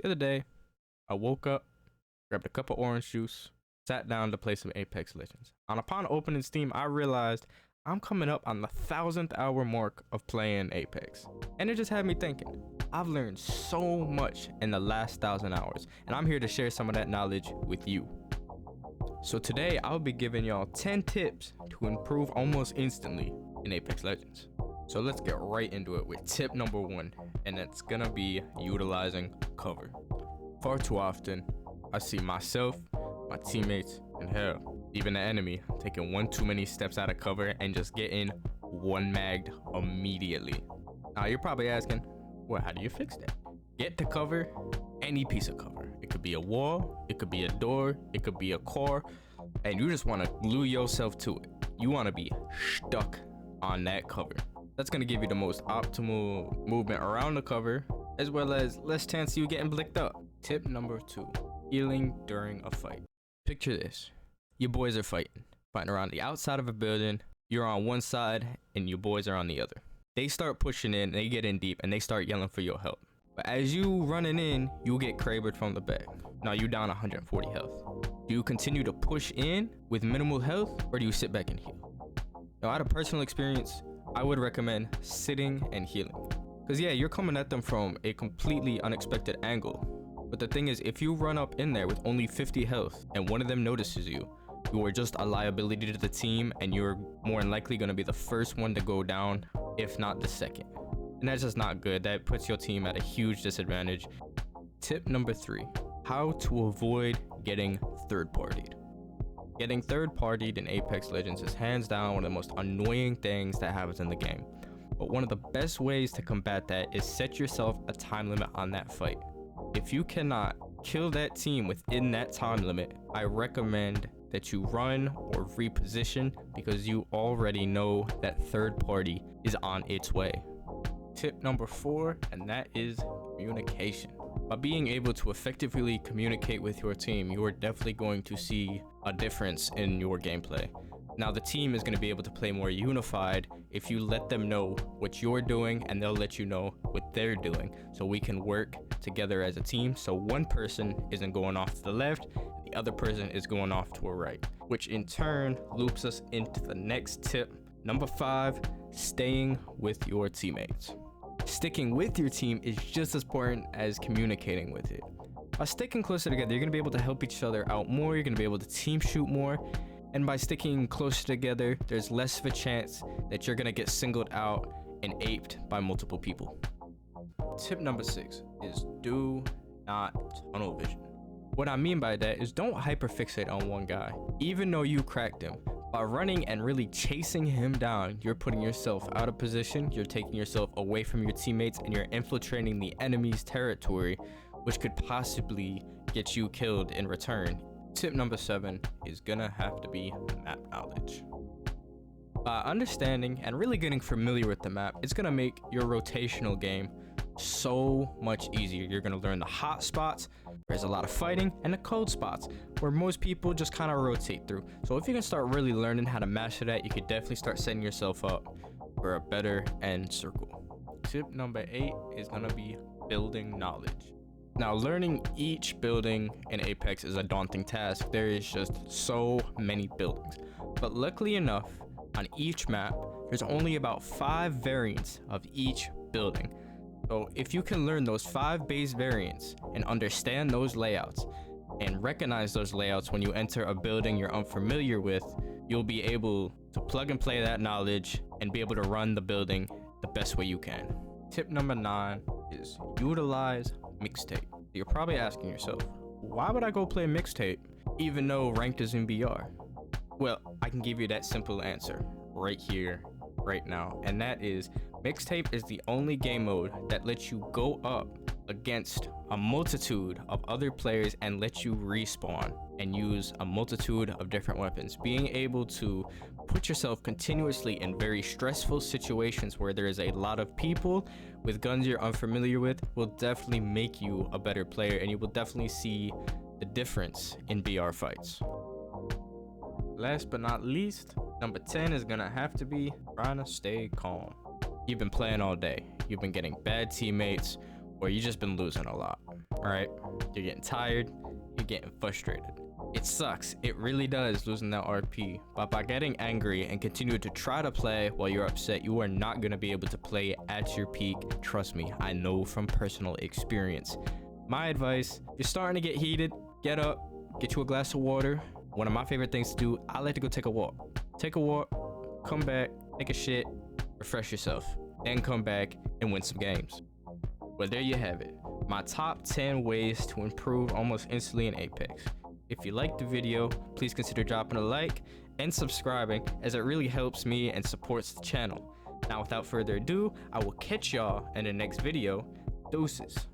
The other day, I woke up, grabbed a cup of orange juice, sat down to play some Apex Legends. And upon opening Steam, I realized I'm coming up on the 1,000th hour mark of playing Apex. And it just had me thinking, I've learned so much in the last 1,000 hours, and I'm here to share some of that knowledge with you. So today, I'll be giving y'all 10 tips to improve almost instantly in Apex Legends. So let's get right into it with tip number 1, and it's gonna be utilizing cover. Far too often, I see myself, my teammates, and hell, even the enemy taking one too many steps out of cover and just getting one magged immediately. Now you're probably asking, well, how do you fix that? Get to cover, any piece of cover. It could be a wall, it could be a door, it could be a car, and you just want to glue yourself to it. You want to be stuck on that cover. That's going to give you the most optimal movement around the cover, as well as less chance of you getting blicked up. Tip number 2, healing during a fight. Picture this. Your boys are fighting around the outside of a building. You're on one side and your boys are on the other. They start pushing in, they get in deep, and they start yelling for your help. But as you running in, you'll get crabered from the back. Now you're down 140 health. Do you continue to push in with minimal health, or do you sit back and heal? Now, out of personal experience, I would recommend sitting and healing. Because yeah, you're coming at them from a completely unexpected angle. But the thing is, if you run up in there with only 50 health and one of them notices you, you are just a liability to the team, and you're more than likely going to be the first one to go down, if not the second. And that's just not good. That puts your team at a huge disadvantage. Tip number 3, how to avoid getting third-partied. Getting third-partied in Apex Legends is hands down one of the most annoying things that happens in the game. But one of the best ways to combat that is set yourself a time limit on that fight. If you cannot kill that team within that time limit, I recommend that you run or reposition, because you already know that third party is on its way. Tip number 4, and that is communication. By being able to effectively communicate with your team, you are definitely going to see a difference in your gameplay. Now the team is going to be able to play more unified if you let them know what you're doing, and they'll let you know what they're doing, so we can work together as a team, so one person isn't going off to the left, the other person is going off to a right, which in turn loops us into the next tip, number 5, staying with your teammates. Sticking with your team is just as important as communicating with it. By sticking closer together, you're going to be able to help each other out more, you're going to be able to team shoot more, and by sticking closer together, there's less of a chance that you're going to get singled out and aped by multiple people. Tip number 6 is do not tunnel vision. What I mean by that is don't hyperfixate on one guy. Even though you cracked him, by running and really chasing him down, you're putting yourself out of position, you're taking yourself away from your teammates, and you're infiltrating the enemy's territory, which could possibly get you killed in return. Tip number 7 is gonna have to be map knowledge. By understanding and really getting familiar with the map, it's gonna make your rotational game so much easier. You're gonna learn the hot spots, there's a lot of fighting, and the cold spots where most people just kind of rotate through. So if you can start really learning how to master that, you could definitely start setting yourself up for a better end circle. Tip number 8 is gonna be building knowledge. Now, learning each building in Apex is a daunting task. There is just so many buildings, but luckily enough, on each map there's only about 5 variants of each building. So if you can learn those 5 base variants and understand those layouts and recognize those layouts when you enter a building you're unfamiliar with, you'll be able to plug and play that knowledge and be able to run the building the best way you can. Tip number 9 is utilize mixtape. You're probably asking yourself, why would I go play mixtape even though ranked is in BR? Well, I can give you that simple answer right here, right now, and that is mixtape is the only game mode that lets you go up against a multitude of other players and let you respawn and use a multitude of different weapons. Being able to put yourself continuously in very stressful situations where there is a lot of people with guns you're unfamiliar with will definitely make you a better player, and you will definitely see the difference in BR fights. Last but not least, number 10 is gonna have to be trying to stay calm. You've been playing all day, you've been getting bad teammates, or you just been losing a lot. All right, you're getting tired, you're getting frustrated. It sucks, it really does, losing that RP, but by getting angry and continue to try to play while you're upset, you are not going to be able to play at your peak. Trust me, I know from personal experience. My advice, if you're starting to get heated, get up, get you a glass of water. One of my favorite things to do, I like to go take a walk. Take a walk, come back, take a shit, refresh yourself, then come back and win some games. Well, there you have it, my top 10 ways to improve almost instantly in Apex. If you liked the video, please consider dropping a like and subscribing, as it really helps me and supports the channel. Now, without further ado, I will catch y'all in the next video. Deuces.